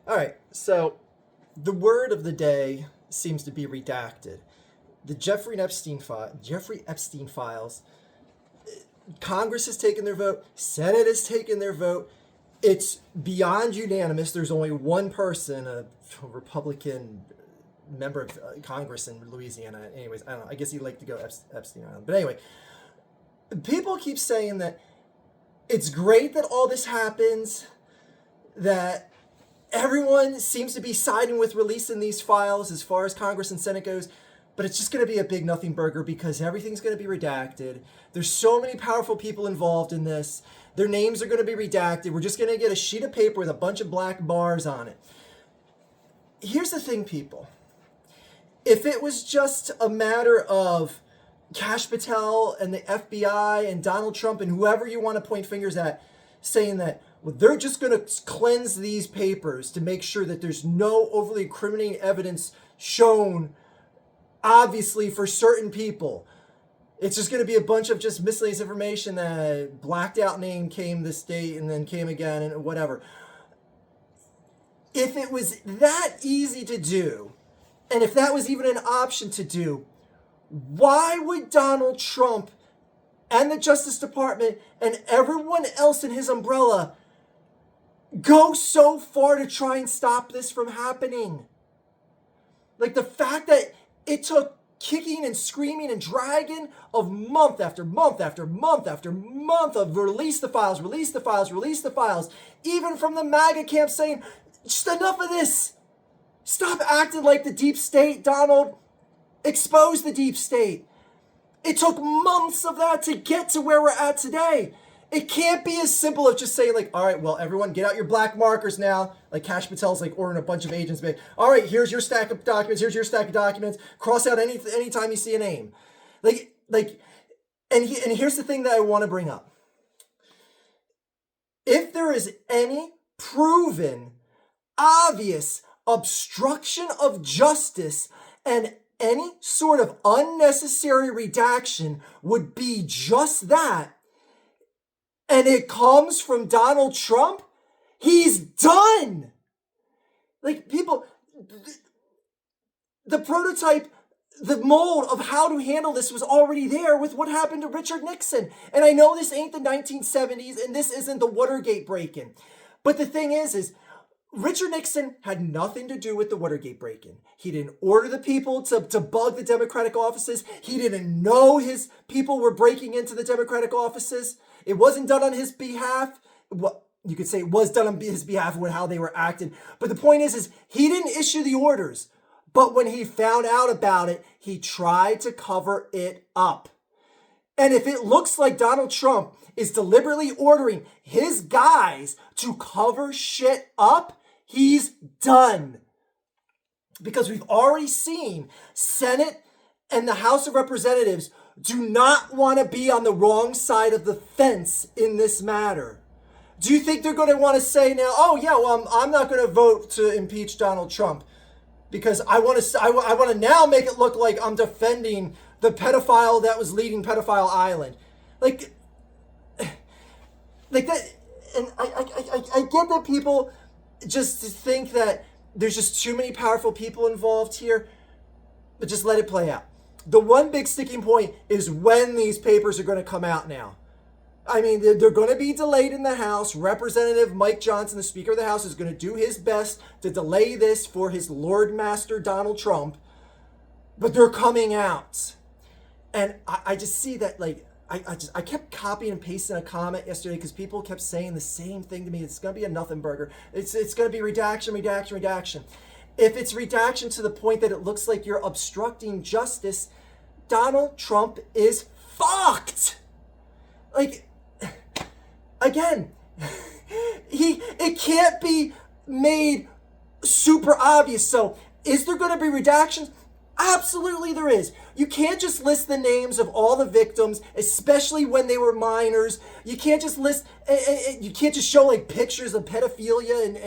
All right, so the word of the day seems to be redacted. The Jeffrey Epstein files. Congress has taken their vote. Senate has taken their vote. It's beyond unanimous. There's only one person, a Republican member of Congress in Louisiana. Anyways, I don't know. I guess he'd like to go Epstein Island. But anyway, people keep saying that it's great that all this happens, that everyone seems to be siding with releasing these files as far as Congress and Senate goes, but it's just going to be a big nothing burger because everything's going to be redacted. There's so many powerful people involved in this. Their names are going to be redacted. We're just going to get a sheet of paper with a bunch of black bars on it. Here's the thing, people. If it was just a matter of Kash Patel and the FBI and Donald Trump and whoever you want to point fingers at saying that, well, they're just going to cleanse these papers to make sure that there's no overly incriminating evidence shown, obviously, for certain people. It's just going to be a bunch of just miscellaneous information that blacked out name came this date and then came again and whatever. If it was that easy to do, and if that was even an option to do, why would Donald Trump and the Justice Department and everyone else in his umbrella go so far to try and stop this from happening? Like the fact that it took kicking and screaming and dragging of month after month after month after month of release the files, release the files, release the files, even from the MAGA camp saying, just enough of this. Stop acting like the deep state, Donald. Expose the deep state. It took months of that to get to where we're at today. It can't be as simple as just saying like, all right, well, everyone get out your black markers now. Like Kash Patel's like ordering a bunch of agents. All right, here's your stack of documents. Here's your stack of documents. Cross out anytime you see a name. And here's the thing that I want to bring up. If there is any proven, obvious obstruction of justice and any sort of unnecessary redaction would be just that, and it comes from Donald Trump, he's done. Like, people, the prototype, the mold of how to handle this was already there with what happened to Richard Nixon. And I know this ain't the 1970s and this isn't the Watergate break-in. But the thing is Richard Nixon had nothing to do with the Watergate break-in. He didn't order the people to bug the Democratic offices. He didn't know his people were breaking into the Democratic offices. It wasn't done on his behalf. Well, you could say it was done on his behalf with how they were acting. But the point is he didn't issue the orders. But when he found out about it, he tried to cover it up. And if it looks like Donald Trump is deliberately ordering his guys to cover shit up, he's done. Because we've already seen Senate and the House of Representatives do not want to be on the wrong side of the fence in this matter. Do you think they're going to want to say now, oh yeah, well, I'm not going to vote to impeach Donald Trump because I want to now make it look like I'm defending the pedophile that was leading Pedophile Island. Like that, and I get that people just think that there's just too many powerful people involved here, but just let it play out. The one big sticking point is when these papers are going to come out now. I mean, they're going to be delayed in the House. Representative Mike Johnson, the Speaker of the House, is going to do his best to delay this for his Lord Master Donald Trump, but they're coming out. And I just see that, like, I kept copying and pasting a comment yesterday because people kept saying the same thing to me. It's going to be a nothing burger. It's going to be redaction. If it's redaction to the point that it looks like you're obstructing justice, Donald Trump is fucked. Like, again, it can't be made super obvious. So is there going to be redactions? Absolutely there is. You can't just list the names of all the victims, especially when they were minors. You can't just you can't just show like pictures of pedophilia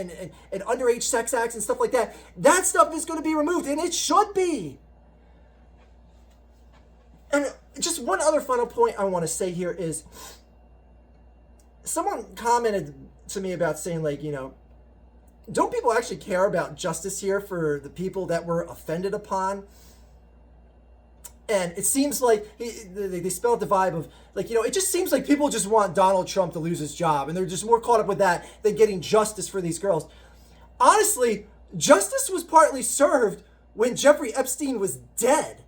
and underage sex acts and stuff like that. That stuff is going to be removed, and it should be. And just one other final point I want to say here is, someone commented to me about saying, like, you know, don't people actually care about justice here for the people that were offended upon? And it seems like they spell out the vibe of, like, it just seems like people just want Donald Trump to lose his job, and they're just more caught up with that than getting justice for these girls. Honestly, justice was partly served when Jeffrey Epstein was dead.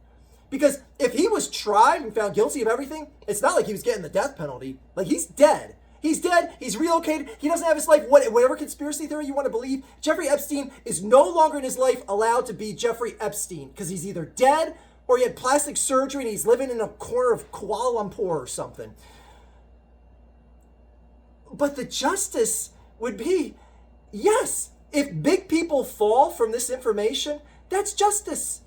Because if he was tried and found guilty of everything, it's not like he was getting the death penalty. Like, he's dead. He's dead. He's relocated. He doesn't have his life. Whatever conspiracy theory you want to believe, Jeffrey Epstein is no longer in his life allowed to be Jeffrey Epstein, because he's either dead or he had plastic surgery and he's living in a corner of Kuala Lumpur or something. But the justice would be, yes, if big people fall from this information, that's justice.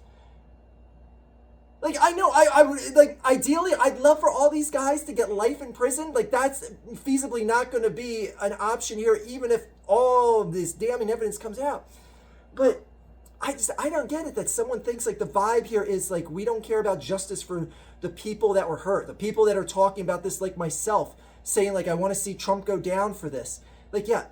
Like, I know, I would, like, ideally, I'd love for all these guys to get life in prison. Like, that's feasibly not going to be an option here, even if all of this damning evidence comes out. But I don't get it that someone thinks, like, the vibe here is, like, we don't care about justice for the people that were hurt, the people that are talking about this, like myself, saying, like, I want to see Trump go down for this. Like, yeah,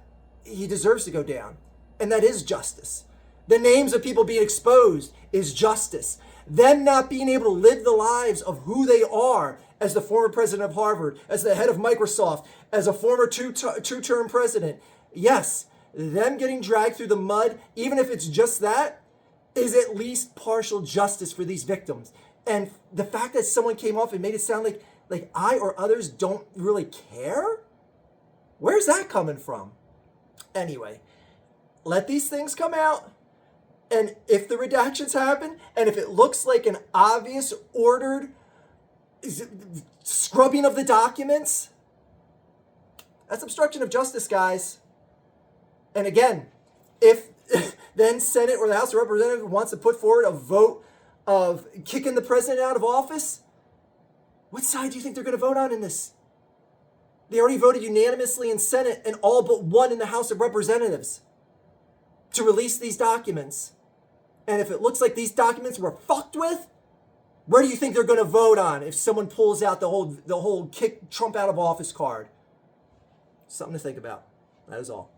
he deserves to go down. And that is justice. The names of people being exposed is justice. Them not being able to live the lives of who they are as the former president of Harvard, as the head of Microsoft, as a former two-term president. Yes, them getting dragged through the mud, even if it's just that, is at least partial justice for these victims. And the fact that someone came off and made it sound like I or others don't really care? Where's that coming from? Anyway, let these things come out. And if the redactions happen, and if it looks like an obvious, ordered scrubbing of the documents, that's obstruction of justice, guys. And again, if then Senate or the House of Representatives wants to put forward a vote of kicking the president out of office, what side do you think they're going to vote on in this? They already voted unanimously in Senate and all but one in the House of Representatives to release these documents. And if it looks like these documents were fucked with, where do you think they're going to vote on if someone pulls out the whole kick Trump out of office card? Something to think about. That is all.